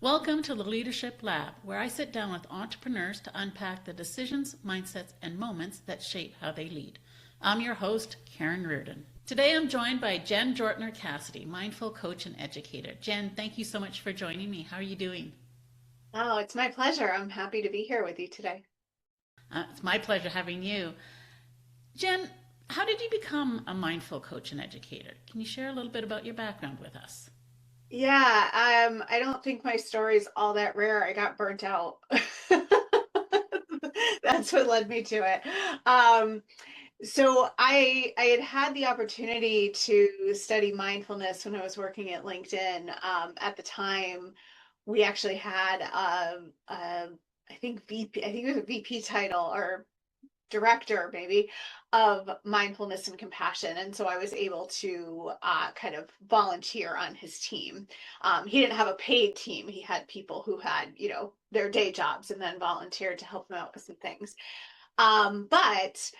Welcome to the Leadership Lab, where I sit down with entrepreneurs to unpack the decisions, mindsets, and moments that shape how they lead. I'm your host, Karen Riordan. Today I'm joined by Jen Jortner Cassidy, mindful coach and educator. Jen, thank you so much for joining me. How are you doing? Oh, it's my pleasure. I'm happy to be here with you today. It's my pleasure having you. Jen, how did you become a mindful coach and educator? Can you share a little bit about your background with us? I don't think my story's all that rare. I got burnt out. That's what led me to it. So I had had the opportunity to study mindfulness when I was working at LinkedIn. At the time, we actually had I think VP, I think it was a VP title or director maybe of mindfulness and compassion, and so I was able to kind of volunteer on his team. He didn't have a paid team. He had people who had their day jobs and then volunteered to help them out with some things. But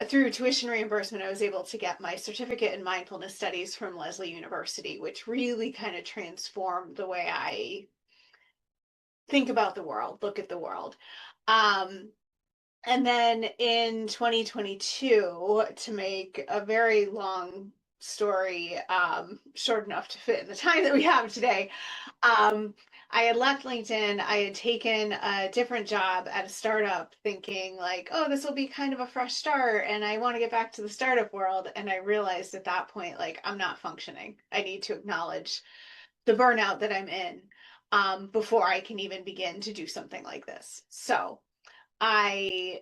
through tuition reimbursement, I was able to get my certificate in mindfulness studies from Lesley University, which really kind of transformed the way I think about the world, look at the world. um, and then in 2022, to make a very long story short enough to fit in the time that we have today, um, I had left LinkedIn. I had taken a different job at a startup thinking like, oh, this will be kind of a fresh start and I want to get back to the startup world. And I realized at that point, like, I'm not functioning. I need to acknowledge the burnout that I'm in before I can even begin to do something like this. So I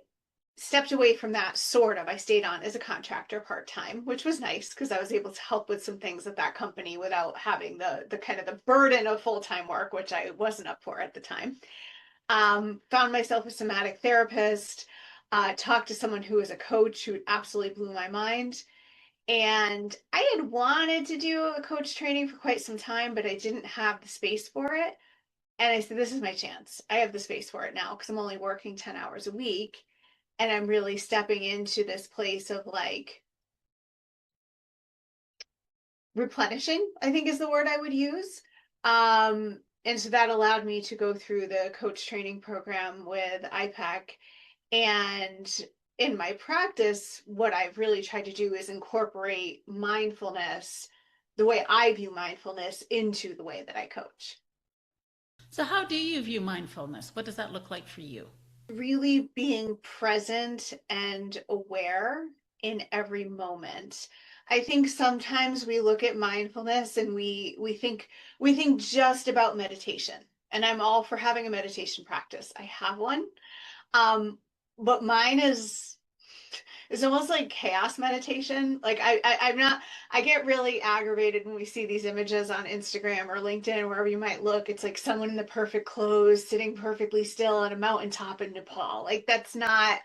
stepped away from that sort of. I stayed on as a contractor part-time, which was nice because I was able to help with some things at that company without having the kind of the burden of full-time work, which I wasn't up for at the time. Found myself a somatic therapist, talked to someone who was a coach who absolutely blew my mind. And I had wanted to do a coach training for quite some time, but I didn't have the space for it. And I said, this is my chance. I have the space for it now because I'm only working 10 hours a week, and I'm really stepping into this place of like replenishing, I think is the word I would use. And so that allowed me to go through the coach training program with IPEC. And in my practice, what I've really tried to do is incorporate mindfulness, the way I view mindfulness, into the way that I coach. So, how do you view mindfulness? What does that look like for you? Really being present and aware in every moment. I think sometimes we look at mindfulness and we think just about meditation. And I'm all for having a meditation practice. I have one. Um, but mine is it's almost like chaos meditation. Like I'm not. I get really aggravated when we see these images on Instagram or LinkedIn or wherever you might look. It's like someone in the perfect clothes, sitting perfectly still on a mountaintop in Nepal. Like that's not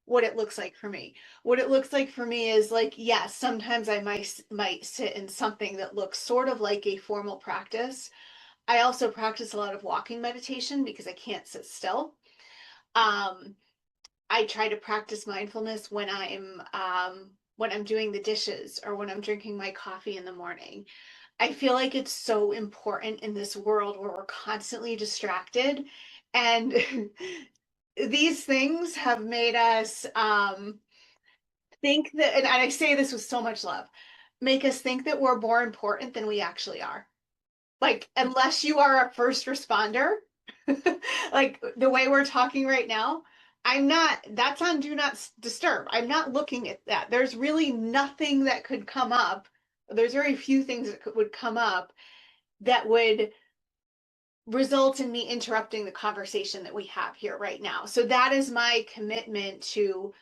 what it looks like for me. What it looks like for me is like, yes, sometimes I might sit in something that looks sort of like a formal practice. I also practice a lot of walking meditation because I can't sit still. Um, I try to practice mindfulness when I'm doing the dishes or when I'm drinking my coffee in the morning. I feel like it's so important in this world where we're constantly distracted, and these things have made us think that, and I say this with so much love, make us think that we're more important than we actually are. Like, unless you are a first responder, like the way we're talking right now, I'm not, that's on do not disturb. I'm not looking at that. There's really nothing that could come up. There's very few things that would come up that would result in me interrupting the conversation that we have here right now. So that is my commitment to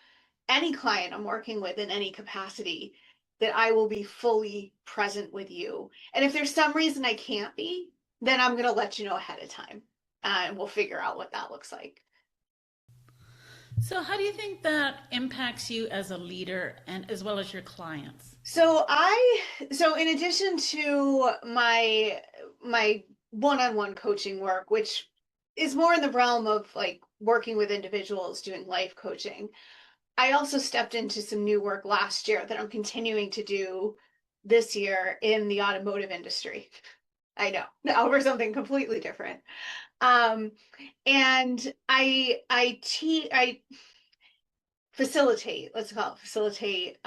any client I'm working with in any capacity, that I will be fully present with you. And if there's some reason I can't be, then I'm going to let you know ahead of time, and we'll figure out what that looks like. So, how do you think that impacts you as a leader and as well as your clients? So in addition to my one-on-one coaching work, which is more in the realm of like working with individuals doing life coaching, I also stepped into some new work last year that I'm continuing to do this year in the automotive industry. I know, over something completely different. Um, and I facilitate, let's call it facilitate,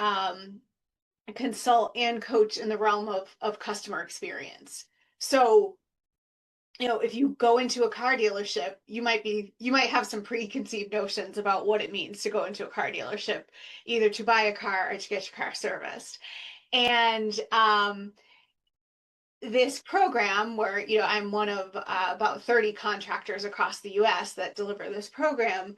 consult and coach in the realm of customer experience. So, if you go into a car dealership, you might have some preconceived notions about what it means to go into a car dealership, either to buy a car or to get your car serviced. And this program where, I'm one of about 30 contractors across the US that deliver this program,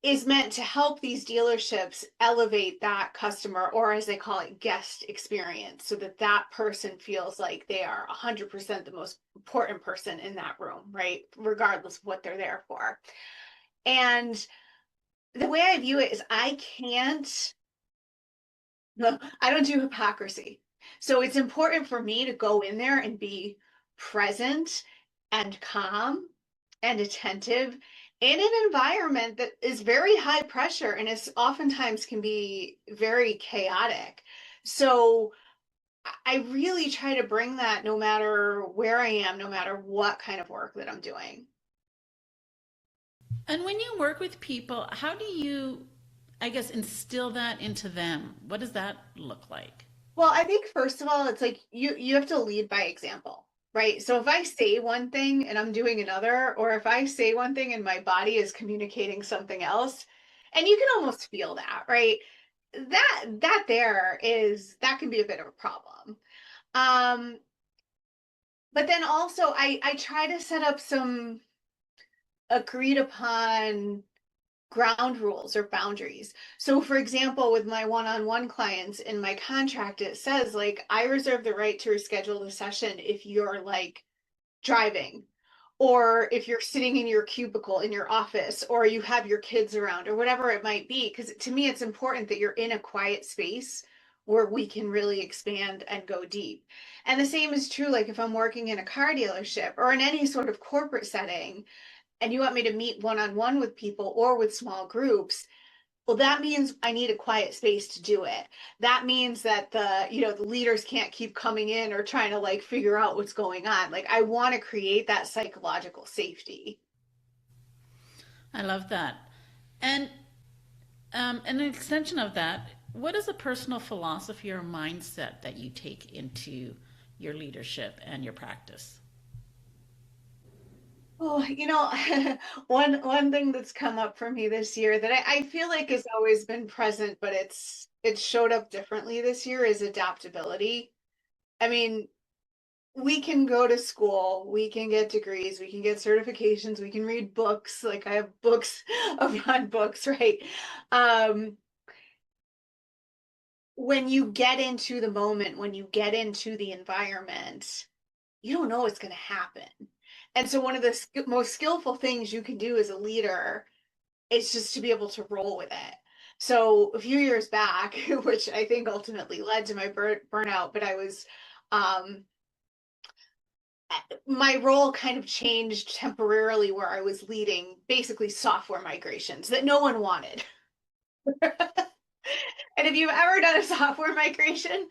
is meant to help these dealerships elevate that customer, or as they call it, guest experience, so that that person feels like they are 100% the most important person in that room, right? Regardless of what they're there for. And the way I view it is I don't do hypocrisy. So it's important for me to go in there and be present and calm and attentive in an environment that is very high pressure and is oftentimes can be very chaotic. So I really try to bring that no matter where I am, no matter what kind of work that I'm doing. And when you work with people, how do you, I guess, instill that into them? What does that look like? Well, I think first of all, it's like you have to lead by example, right? So if I say one thing and I'm doing another, or if I say one thing and my body is communicating something else, and you can almost feel that, right? That can be a bit of a problem. Um, but then also I try to set up some agreed upon ground rules or boundaries. So, for example, with my one on one clients in my contract, it says, like, I reserve the right to reschedule the session if you're like driving, or if you're sitting in your cubicle in your office, or you have your kids around, or whatever it might be. Because to me, it's important that you're in a quiet space where we can really expand and go deep. And the same is true, like if I'm working in a car dealership or in any sort of corporate setting, and you want me to meet one on one with people or with small groups, well, that means I need a quiet space to do it. That means that the leaders can't keep coming in or trying to like figure out what's going on. Like I want to create that psychological safety. I love that. And an extension of that, what is a personal philosophy or mindset that you take into your leadership and your practice? Oh, one thing that's come up for me this year that I feel like has always been present, but it's showed up differently this year is adaptability. I mean, we can go to school, we can get degrees, we can get certifications, we can read books. Like I have books upon books, right? Um, when you get into the moment, when you get into the environment, you don't know what's going to happen. And so one of the most skillful things you can do as a leader is just to be able to roll with it. So a few years back, which I think ultimately led to my burnout, but um, my role kind of changed temporarily where I was leading basically software migrations that no one wanted. And if you've ever done a software migration,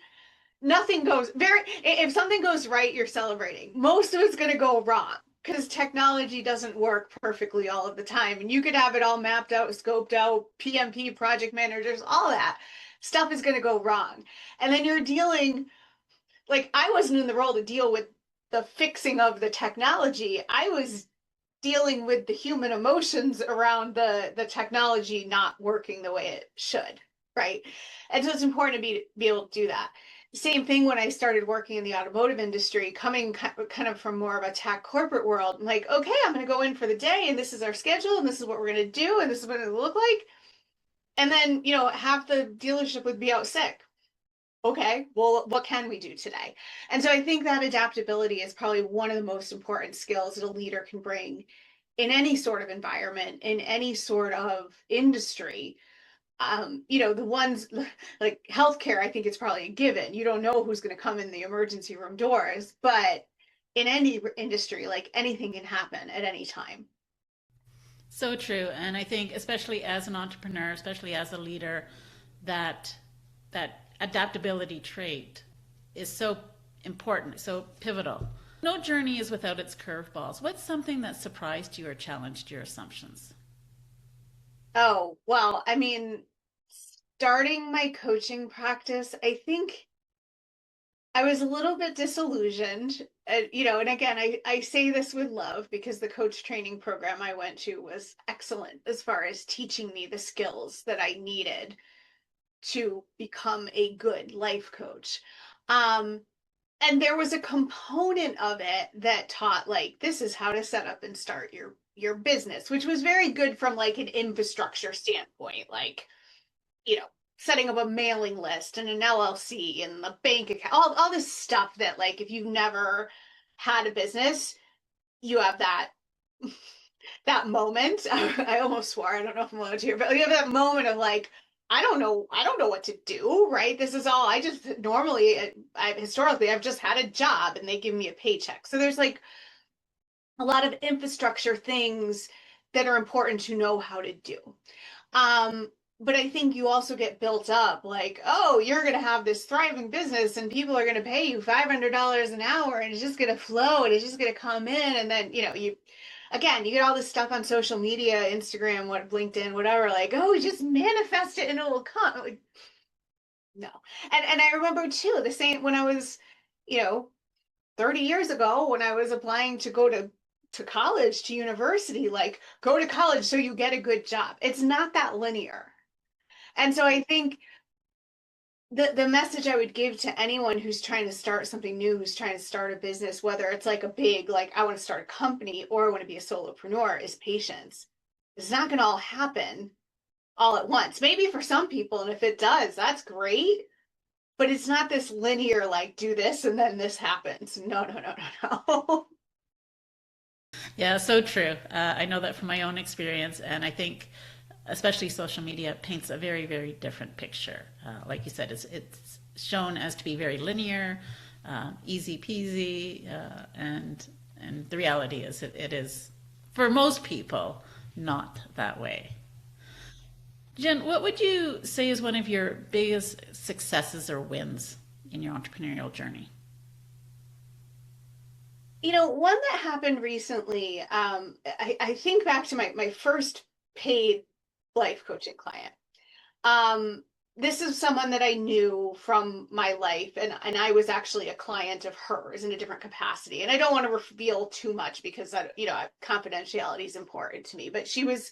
nothing goes very, if something goes right, you're celebrating. Most of it's going to go wrong because technology doesn't work perfectly all of the time. And you could have it all mapped out, scoped out, PMP, project managers, all that stuff is going to go wrong. And then you're dealing, like, I wasn't in the role to deal with the fixing of the technology. I was dealing with the human emotions around the technology not working the way it should, right? And so it's important to be able to do that. Same thing when I started working in the automotive industry, coming kind of from more of a tech corporate world. I'm like, okay, I'm going to go in for the day, and this is our schedule, and this is what we're going to do, and this is what it look like. And then, half the dealership would be out sick. Okay, well, what can we do today? And so I think that adaptability is probably one of the most important skills that a leader can bring in any sort of environment, in any sort of industry. The ones like healthcare, I think it's probably a given. You don't know who's going to come in the emergency room doors, but in any industry, like anything can happen at any time. So true. And I think especially as an entrepreneur, especially as a leader, that that adaptability trait is so important, so pivotal. No journey is without its curveballs. What's something that surprised you or challenged your assumptions? Oh, well, I mean, starting my coaching practice, I think I was a little bit disillusioned. And again, I say this with love because the coach training program I went to was excellent as far as teaching me the skills that I needed to become a good life coach. Um, and there was a component of it that taught like this is how to set up and start your business, which was very good from like an infrastructure standpoint, like you know, setting up a mailing list and an LLC and the bank account, all this stuff that like if you've never had a business, you have that moment. I almost swore, I don't know if I'm allowed to hear, but you have that moment of like, I don't know what to do, right? This is all I just normally, historically, I've just had a job and they give me a paycheck. So there's like a lot of infrastructure things that are important to know how to do. Um, but I think you also get built up like, oh, you're going to have this thriving business and people are going to pay you $500 an hour and it's just going to flow and it's just going to come in. And then, again, you get all this stuff on social media, Instagram, LinkedIn, whatever, like, oh, just manifest it and it will come. Like, no. And I remember too, the same when I was, you know, 30 years ago when I was applying to go to college, to university, like go to college so you get a good job. It's not that linear. And so I think the message I would give to anyone who's trying to start something new, who's trying to start a business, whether it's like a big, like I want to start a company or I want to be a solopreneur, is patience. It's not going to all happen all at once. Maybe for some people, and if it does, that's great. But it's not this linear, like do this and then this happens. No, no, no, no, no. Yeah, so true. I know that from my own experience, and I think especially social media paints a very, very different picture. Like you said, it's shown as to be very linear, easy peasy, and the reality is it is for most people not that way. Jen, what would you say is one of your biggest successes or wins in your entrepreneurial journey? One that happened recently, I think back to my first paid life coaching client. Um, this is someone that I knew from my life, and I was actually a client of hers in a different capacity. And I don't want to reveal too much because confidentiality is important to me. But she was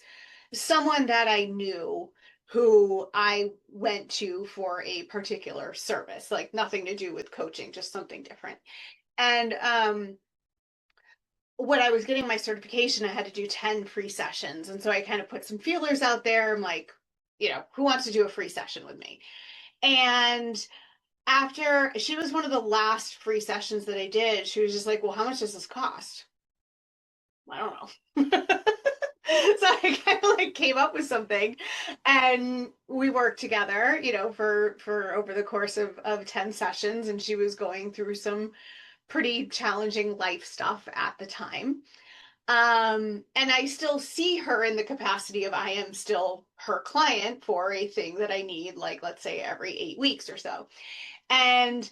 someone that I knew who I went to for a particular service, like nothing to do with coaching, just something different. And when I was getting my certification, I had to do 10 free sessions. And so I kind of put some feelers out there. I'm like, who wants to do a free session with me? And after she was one of the last free sessions that I did, she was just like, well, how much does this cost? I don't know. So I kind of like came up with something and we worked together, for over the course of 10 sessions. And she was going through some pretty challenging life stuff at the time. And I still see her in the capacity of I am still her client for a thing that I need, like let's say every 8 weeks or so. And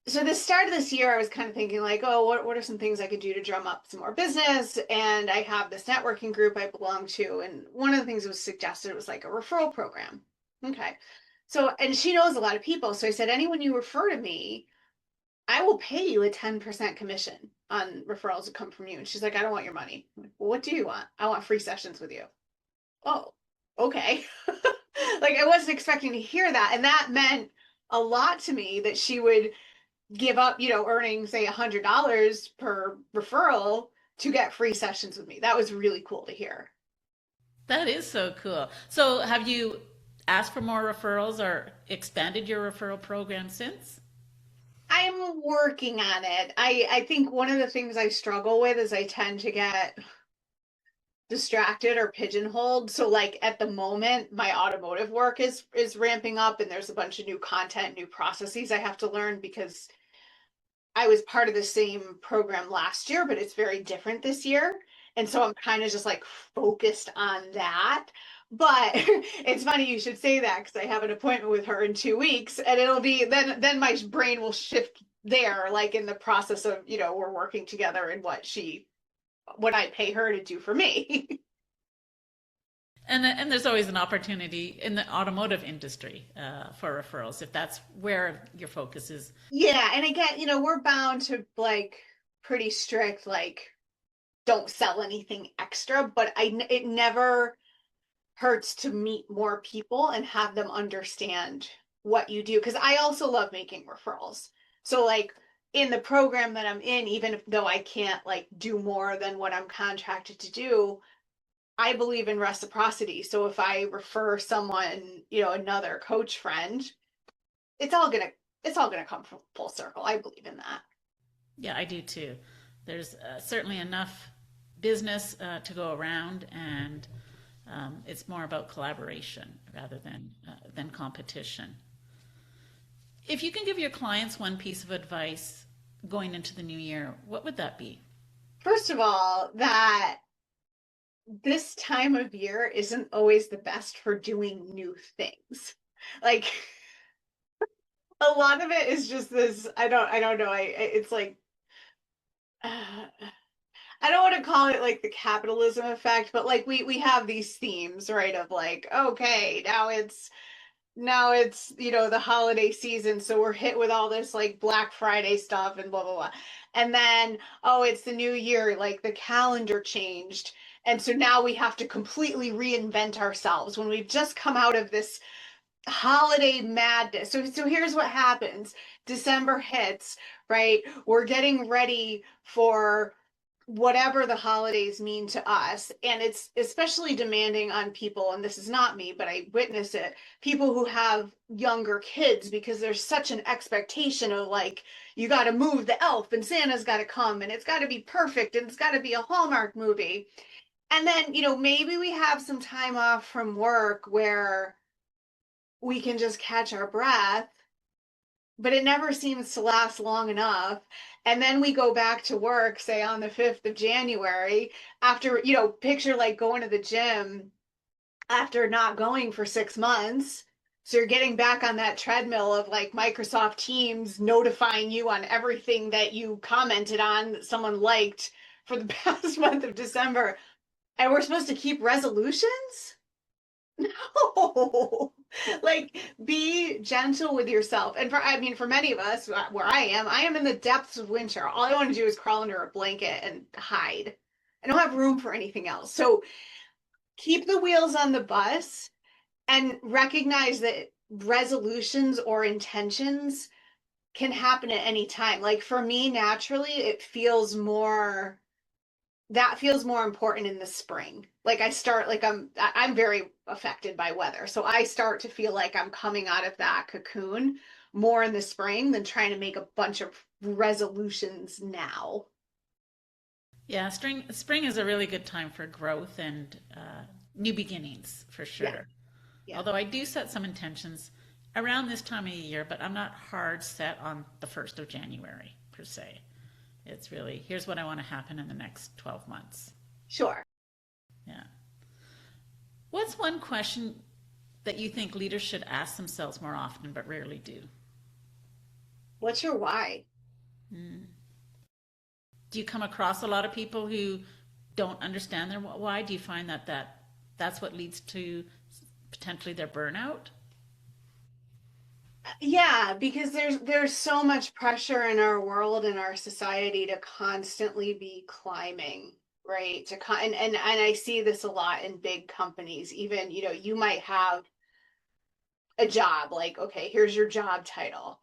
so the start of this year, I was kind of thinking like, oh, what are some things I could do to drum up some more business? And I have this networking group I belong to. And one of the things that was suggested was like a referral program. Okay. So, and she knows a lot of people. So I said, anyone you refer to me, I will pay you a 10% commission on referrals that come from you. And she's like, I don't want your money. I'm like, well, what do you want? I want free sessions with you. Oh, okay. Like I wasn't expecting to hear that. And that meant a lot to me that she would give up, earning say $100 per referral to get free sessions with me. That was really cool to hear. That is so cool. So, have you asked for more referrals or expanded your referral program since? I'm working on it. I think one of the things I struggle with is I tend to get distracted or pigeonholed. So like at the moment, my automotive work is ramping up and there's a bunch of new content, new processes I have to learn because I was part of the same program last year, but it's very different this year. And so I'm kind of just like focused on that. But it's funny you should say that because I have an appointment with her in 2 weeks and it'll be then my brain will shift there, like in the process of, we're working together in what I pay her to do for me. And there's always an opportunity in the automotive industry for referrals if that's where your focus is. Yeah, and again, we're bound to like pretty strict, like don't sell anything extra, but it never hurts to meet more people and have them understand what you do. Because I also love making referrals. So like in the program that I'm in, even though I can't like do more than what I'm contracted to do, I believe in reciprocity. So if I refer someone, another coach friend, it's all gonna it's all gonna come from full circle. I believe in that. Yeah, I do too. There's certainly enough business to go around, and it's more about collaboration rather than competition. If you can give your clients one piece of advice going into the new year, what would that be? First of all, that this time of year isn't always the best for doing new things. Like a lot of it is just this, I don't know. It's like I don't want to call it like the capitalism effect, but like we have these themes, right? Of like, okay, now it's the holiday season, so we're hit with all this like Black Friday stuff and blah blah blah. And then, oh, it's the new year, like the calendar changed. And so now we have to completely reinvent ourselves when we've just come out of this holiday madness. So here's what happens. December hits, right? We're getting ready for whatever the holidays mean to us. And it's especially demanding on people, and this is not me, but I witness it, people who have younger kids, because there's such an expectation of like, you got to move the elf and Santa's got to come and it's got to be perfect and it's got to be a Hallmark movie. And then, maybe we have some time off from work where we can just catch our breath, but it never seems to last long enough. And then we go back to work, say on the 5th of January, after, picture like going to the gym after not going for 6 months. So you're getting back on that treadmill of like Microsoft Teams notifying you on everything that you commented on that someone liked for the past month of December. And we're supposed to keep resolutions? No. Like be gentle with yourself. And for many of us where I am in the depths of winter. All I want to do is crawl under a blanket and hide. I don't have room for anything else. So keep the wheels on the bus and recognize that resolutions or intentions can happen at any time. Like for me, naturally, that feels more important in the spring. Like I start like I'm very affected by weather. So I start to feel like I'm coming out of that cocoon more in the spring than trying to make a bunch of resolutions now. Yeah, spring is a really good time for growth and new beginnings for Yeah. sure. Yeah. Although I do set some intentions around this time of year, but I'm not hard set on the 1st of January per se. It's really, here's what I want to happen in the next 12 months. Sure. Yeah. What's one question that you think leaders should ask themselves more often but rarely do? What's your why? Mm. Do you come across a lot of people who don't understand their why? Do you find that's what leads to potentially their burnout? Yeah, because there's so much pressure in our world and our society to constantly be climbing, right? And I see this a lot in big companies. Even, you might have a job, like, okay, here's your job title.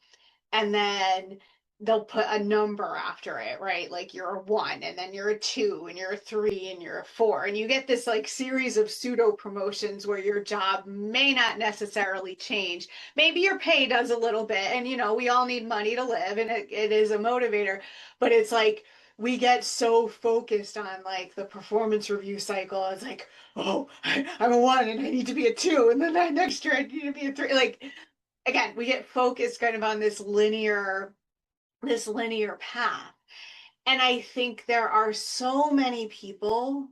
And then they'll put a number after it, right? Like you're a one, and then you're a two, and you're a three, and you're a four. And you get this like series of pseudo promotions where your job may not necessarily change. Maybe your pay does a little bit, and we all need money to live, and it is a motivator, but it's like we get so focused on like the performance review cycle. It's like, oh, I'm a one and I need to be a two, and then next year I need to be a three. Like again, we get focused kind of on this linear path. And I think there are so many people,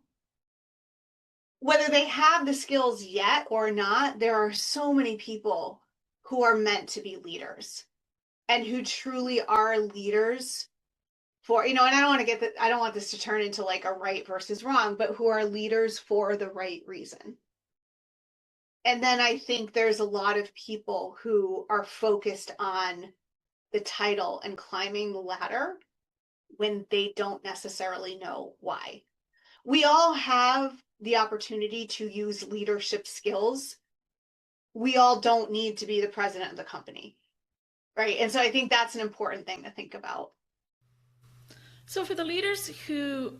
whether they have the skills yet or not, there are so many people who are meant to be leaders. and who truly are leaders for, and I don't want to I don't want this to turn into like a right versus wrong, but who are leaders for the right reason. And then I think there's a lot of people who are focused on the title and climbing the ladder when they don't necessarily know why. We all have the opportunity to use leadership skills. We all don't need to be the president of the company, right? And so I think that's an important thing to think about. So, for the leaders who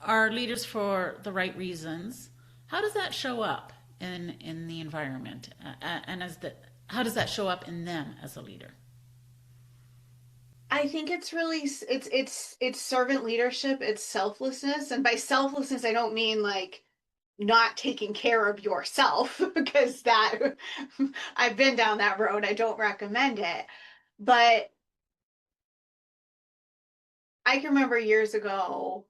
are leaders for the right reasons, how does that show up in the environment, and how does that show up in them as a leader? I think it's really it's servant leadership, it's selflessness. And by selflessness, I don't mean like not taking care of yourself because that I've been down that road. I don't recommend it. But I can remember years ago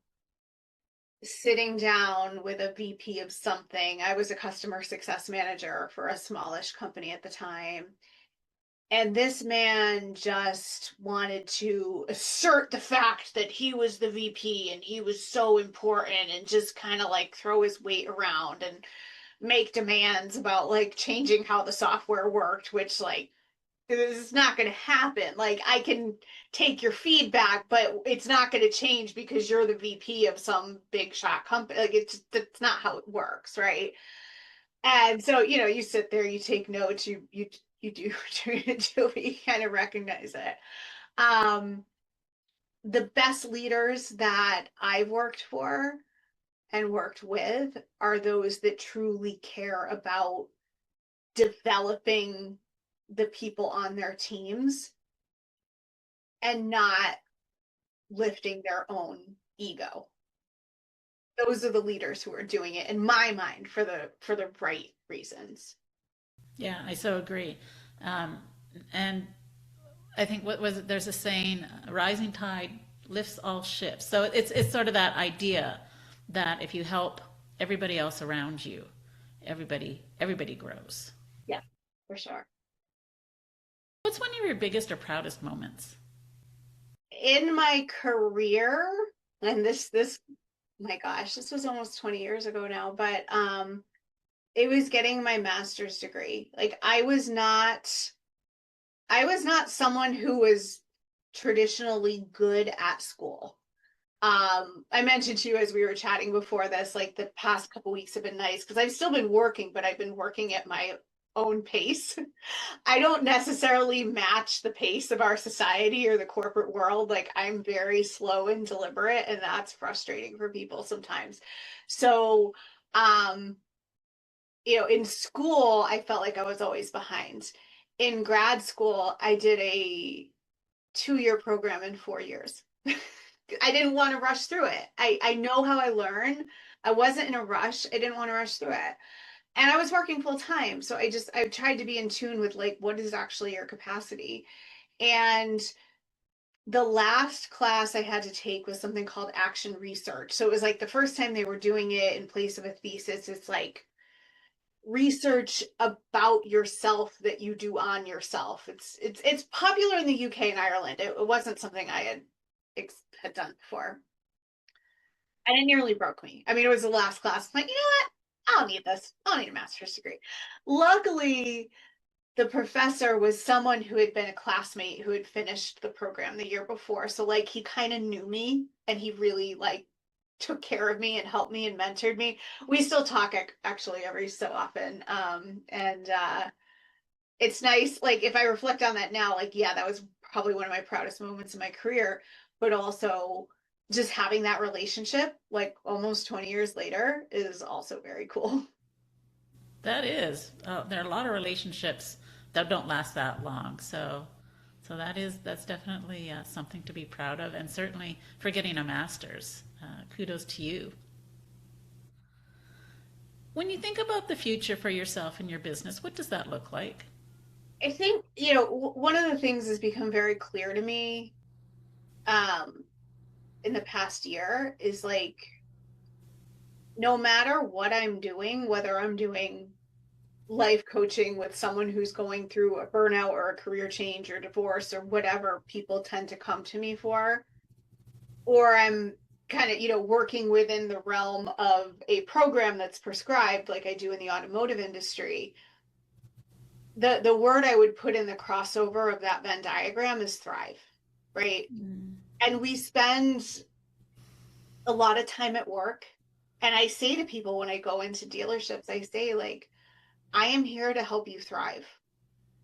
sitting down with a VP of something. I was a customer success manager for a smallish company at the time. And this man just wanted to assert the fact that he was the VP and he was so important and just kind of like throw his weight around and make demands about like changing how the software worked, which like this is not going to happen. Like I can take your feedback, but it's not going to change because you're the VP of some big shot company. Like that's not how it works, right? And so, you sit there, you take notes, you do you kind of recognize it. Um, the best leaders that I've worked for and worked with are those that truly care about developing the people on their teams and not lifting their own ego. Those are the leaders who are doing it in my mind for the right reasons. Yeah, I so agree. Um, and I think what was it? There's a saying, "A rising tide lifts all ships." So it's sort of that idea that if you help everybody else around you, everybody grows. Yeah, for sure. What's one of your biggest or proudest moments? In my career, and this my gosh, this was almost 20 years ago now, but it was getting my master's degree. Like I was not someone who was traditionally good at school. I mentioned to you as we were chatting before this, like the past couple weeks have been nice because I've still been working, but I've been working at my own pace. I don't necessarily match the pace of our society or the corporate world. Like I'm very slow and deliberate, and that's frustrating for people sometimes. So, um, in school, I felt like I was always behind. In grad school, I did a 2-year program in 4 years. I didn't want to rush through it. I know how I learn. I wasn't in a rush. I didn't want to rush through it. And I was working full time. So I tried to be in tune with like what is actually your capacity. And the last class I had to take was something called action research. So it was like the first time they were doing it in place of a thesis. It's like research about yourself that you do on yourself. It's popular in the UK and Ireland. It wasn't something I had done before, and it nearly broke me. I mean, it was the last class. I'm like, you know what? I don't need this. I don't need a master's degree. Luckily, the professor was someone who had been a classmate who had finished the program the year before. So like he kind of knew me and he really like took care of me and helped me and mentored me. We still talk actually every so often. And it's nice. Like if I reflect on that now, like, yeah, that was probably one of my proudest moments in my career, but also just having that relationship like almost 20 years later is also very cool. That is, there are a lot of relationships that don't last that long. So that's definitely something to be proud of, and certainly for getting a master's. Kudos to you. When you think about the future for yourself and your business, what does that look like? I think, one of the things has become very clear to me um, in the past year is like, no matter what I'm doing, whether I'm doing life coaching with someone who's going through a burnout or a career change or divorce or whatever people tend to come to me for, or I'm kind of, working within the realm of a program that's prescribed, like I do in the automotive industry, the word I would put in the crossover of that Venn diagram is thrive, right? Mm. And we spend a lot of time at work. And I say to people when I go into dealerships, I say, like, I am here to help you thrive.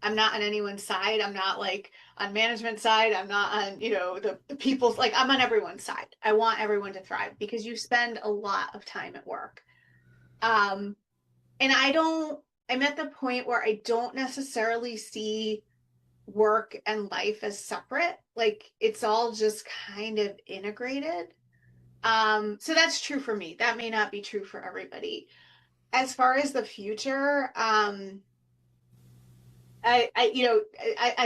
I'm not on anyone's side. I'm not like on management side. I'm not on, the people's, like, I'm on everyone's side. I want everyone to thrive because you spend a lot of time at work. Um, and I'm at the point where I don't necessarily see work and life as separate. Like it's all just kind of integrated. So that's true for me. That may not be true for everybody. As far as the future, I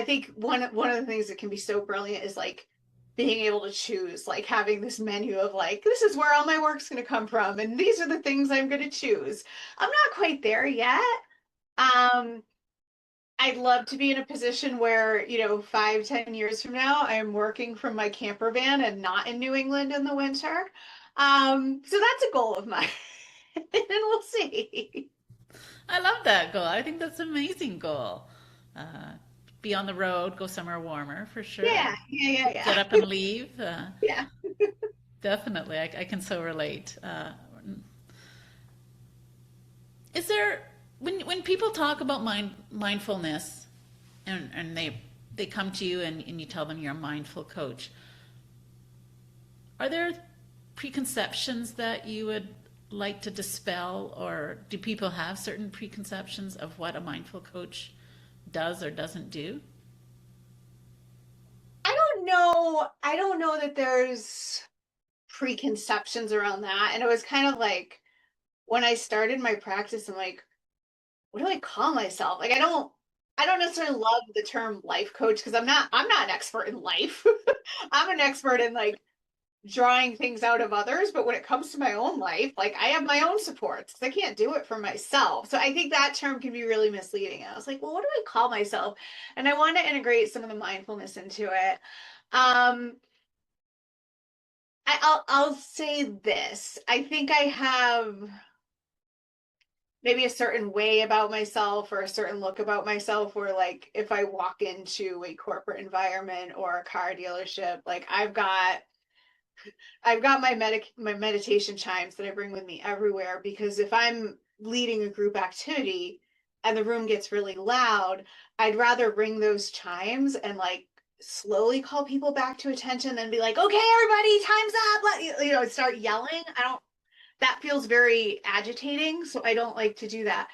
think one of the things that can be so brilliant is like being able to choose, like having this menu of like, this is where all my work's going to come from, and these are the things I'm going to choose. I'm not quite there yet. Um, I'd love to be in a position where, 5, 10 years from now, I'm working from my camper van and not in New England in the winter. So that's a goal of mine, and we'll see. I love that goal. I think that's an amazing goal. Uh, be on the road, go somewhere warmer for sure. Yeah, yeah, Get yeah, up and leave. yeah. Definitely, I can so relate. Is there when people talk about mindfulness and they come to you and you tell them you're a mindful coach, are there preconceptions that you would like to dispel, or do people have certain preconceptions of what a mindful coach does or doesn't do? I don't know. I don't know that there's preconceptions around that. And it was kind of like when I started my practice, I'm like, what do I call myself? Like I don't necessarily love the term life coach because I'm not an expert in life. I'm an expert in like drawing things out of others, but when it comes to my own life, like I have my own supports because I can't do it for myself. So I think that term can be really misleading. And I was like, well, what do I call myself? And I want to integrate some of the mindfulness into it. Um, I'll say this. I think I have maybe a certain way about myself or a certain look about myself where like if I walk into a corporate environment or a car dealership, like I've got my meditation chimes that I bring with me everywhere because if I'm leading a group activity and the room gets really loud, I'd rather ring those chimes and like slowly call people back to attention than be like, okay, everybody, time's up. Start yelling. I don't That feels very agitating, so I don't like to do that.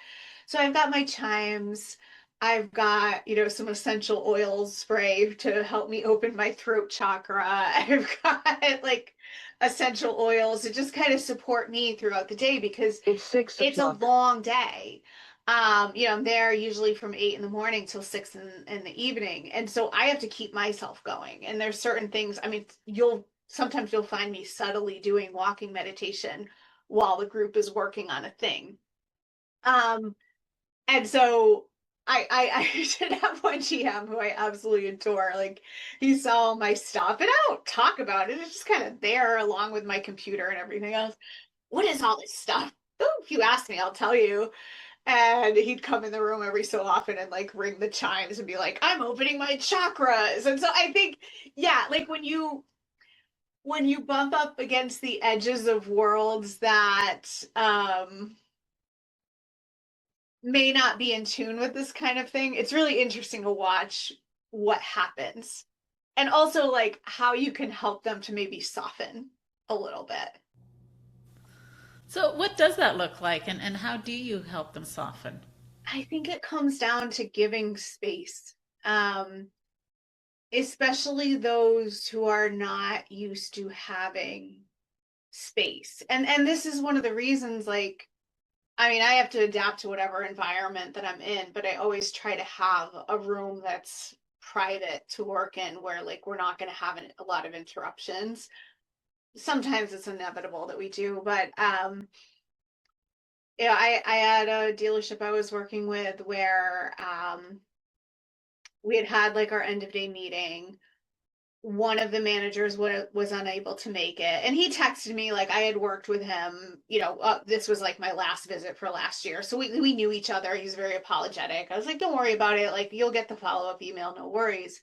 So I've got my chimes. I've got, some essential oils spray to help me open my throat chakra. I've got like essential oils to just kind of support me throughout the day because it's a long day. I'm there usually from 8 in the morning till 6 in the evening. And so I have to keep myself going. And there's certain things, I mean, you'll find me subtly doing walking meditation while the group is working on a thing. Um, and so I did have one GM who I absolutely adore. Like he saw my stuff and I don't talk about it. It's just kind of there along with my computer and everything else. What is all this stuff? Oh, if you ask me, I'll tell you. And he'd come in the room every so often and like ring the chimes and be like, I'm opening my chakras. And so I think, yeah, like when you bump up against the edges of worlds that may not be in tune with this kind of thing, it's really interesting to watch what happens. And also like how you can help them to maybe soften a little bit. So, what does that look like, and how do you help them soften? I think it comes down to giving space. Um, Especially those who are not used to having space. And this is one of the reasons like I mean, I have to adapt to whatever environment that I'm in, but I always try to have a room that's private to work in where like we're not going to have a lot of interruptions. Sometimes it's inevitable that we do, but Yeah, I had a dealership I was working with where we had had like our end of day meeting. One of the managers was unable to make it, and he texted me like I had worked with him. This was like my last visit for last year, so we knew each other. He was very apologetic. I was like, "Don't worry about it. Like you'll get the follow-up email, no worries."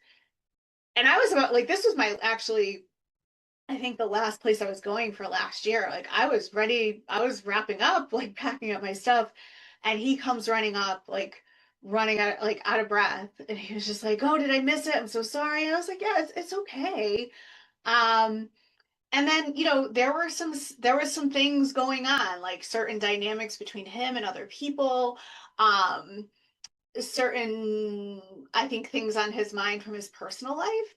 And I was about like this was my actually I think the last place I was going for last year. Like I was ready, I was wrapping up, like packing up my stuff, and he comes running up, like running out, like out of breath, and he was just like, "Oh, did I miss it? I'm so sorry." And I was like, "Yeah, it's okay." Um, and then there were some things going on, like certain dynamics between him and other people, um, certain I think things on his mind from his personal life,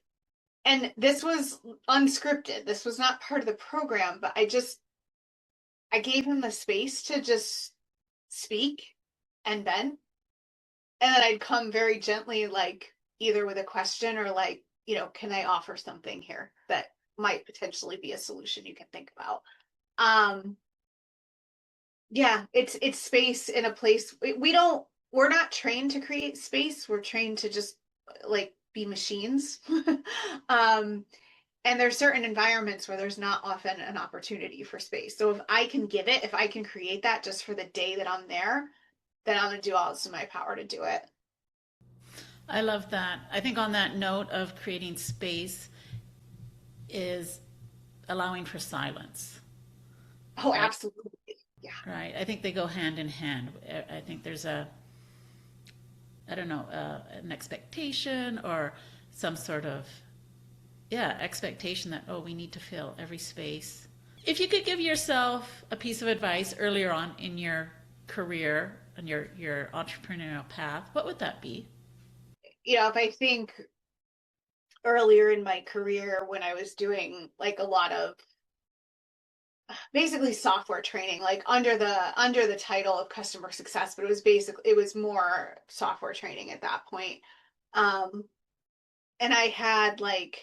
and this was unscripted. This was not part of the program, but I gave him the space to just speak and vent. And then I'd come very gently, like either with a question or like, can I offer something here that might potentially be a solution you can think about? Um, yeah, it's space in a place we're not trained to create space. We're trained to just like be machines. um, and there's certain environments where there's not often an opportunity for space. So if I can create that just for the day that I'm there, then I'm gonna do all that's in my power to do it. I love that. I think on that note of creating space is allowing for silence, Oh, right? absolutely. Yeah. Right. I think they go hand in hand. I think there's I don't know, an expectation or some sort of, yeah, expectation that, oh, we need to fill every space. If you could give yourself a piece of advice earlier on in your career and your entrepreneurial path, what would that be? If I think earlier in my career when I was doing like a lot of basically software training, like under the title of customer success, but it was more software training at that point. Um, and I had like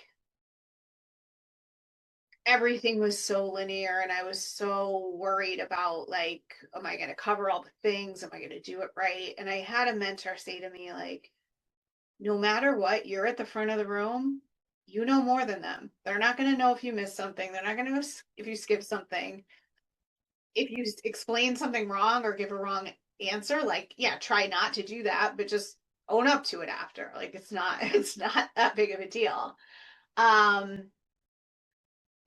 everything was so linear, and I was so worried about like, am I going to cover all the things? Am I going to do it right? And I had a mentor say to me like, no matter what, you're at the front of the room. You know more than them. They're not going to know if you miss something. They're not going to know if you skip something. If you explain something wrong or give a wrong answer, like, yeah, try not to do that, but just own up to it after. Like it's not that big of a deal. Um,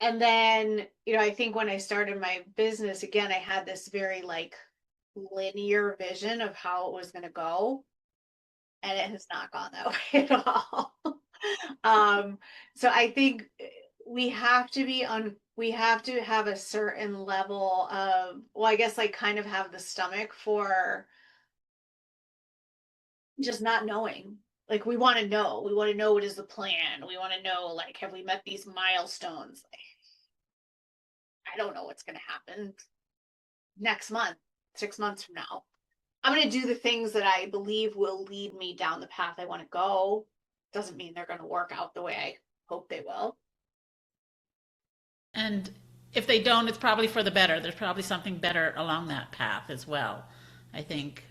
and then, I think when I started my business again, I had this very like linear vision of how it was going to go, and it has not gone that way at all. um, so I think we have to have a certain level of, well, I guess like kind of have the stomach for just not knowing. Like we want to know what is the plan. We want to know like, have we met these milestones? Like, I don't know what's going to happen next month, 6 months from now. I'm going to do the things that I believe will lead me down the path I want to go. Doesn't mean they're going to work out the way I hope they will. And if they don't, it's probably for the better. There's probably something better along that path as well. I think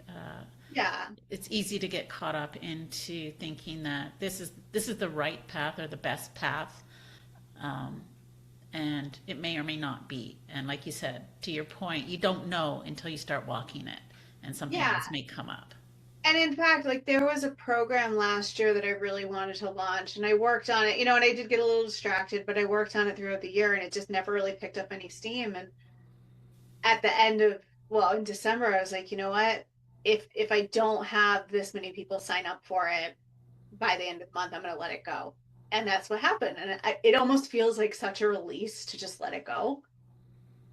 Yeah. it's easy to get caught up into thinking that this is the right path or the best path, um, and it may or may not be. And like you said, to your point, you don't know until you start walking it, and something Yeah. else may come up. And in fact, like there was a program last year that I really wanted to launch, and I worked on it, and I did get a little distracted, but I worked on it throughout the year and it just never really picked up any steam. And at the end of, well, in December, I was like, you know what? If I don't have this many people sign up for it by the end of the month, I'm going to let it go. And that's what happened. And it almost feels like such a release to just let it go.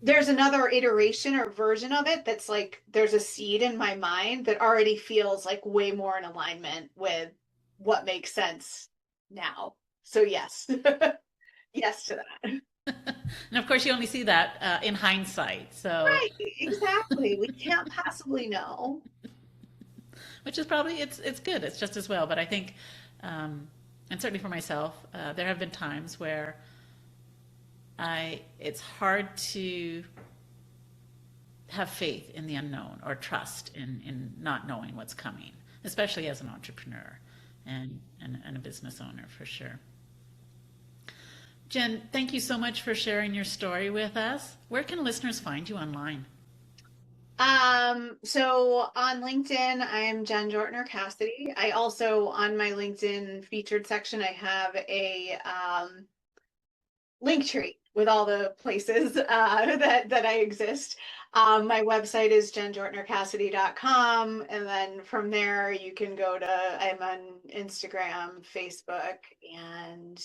There's another iteration or version of it that's like there's a seed in my mind that already feels like way more in alignment with what makes sense now. So yes. Yes to that. And of course, you only see that in hindsight. So, Right, exactly. We can't possibly know. which is probably it's good. It's just as well. But I think, and certainly for myself, there have been times where it's hard to have faith in the unknown or trust in not knowing what's coming, especially as an entrepreneur and a business owner for sure. Jen, thank you so much for sharing your story with us. Where can listeners find you online? So on LinkedIn, I'm Jen Jortner Cassidy. I also, on my LinkedIn featured section, I have a link tree with all the places that I exist. My website is jenjortnercassidy.com, and then from there you can go to, I'm on Instagram, Facebook, and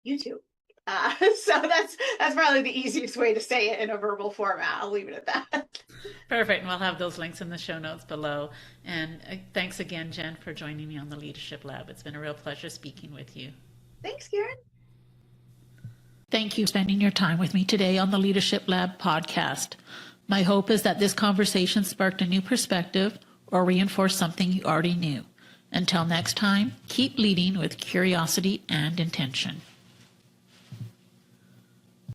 YouTube. So that's probably the easiest way to say it in a verbal format. I'll leave it at that. Perfect. And we'll have those links in the show notes below. And thanks again, Jen, for joining me on the Leadership Lab. It's been a real pleasure speaking with you. Thanks, Karen. Thank you for spending your time with me today on the Leadership Lab podcast. My hope is that this conversation sparked a new perspective or reinforced something you already knew. Until next time, keep leading with curiosity and intention.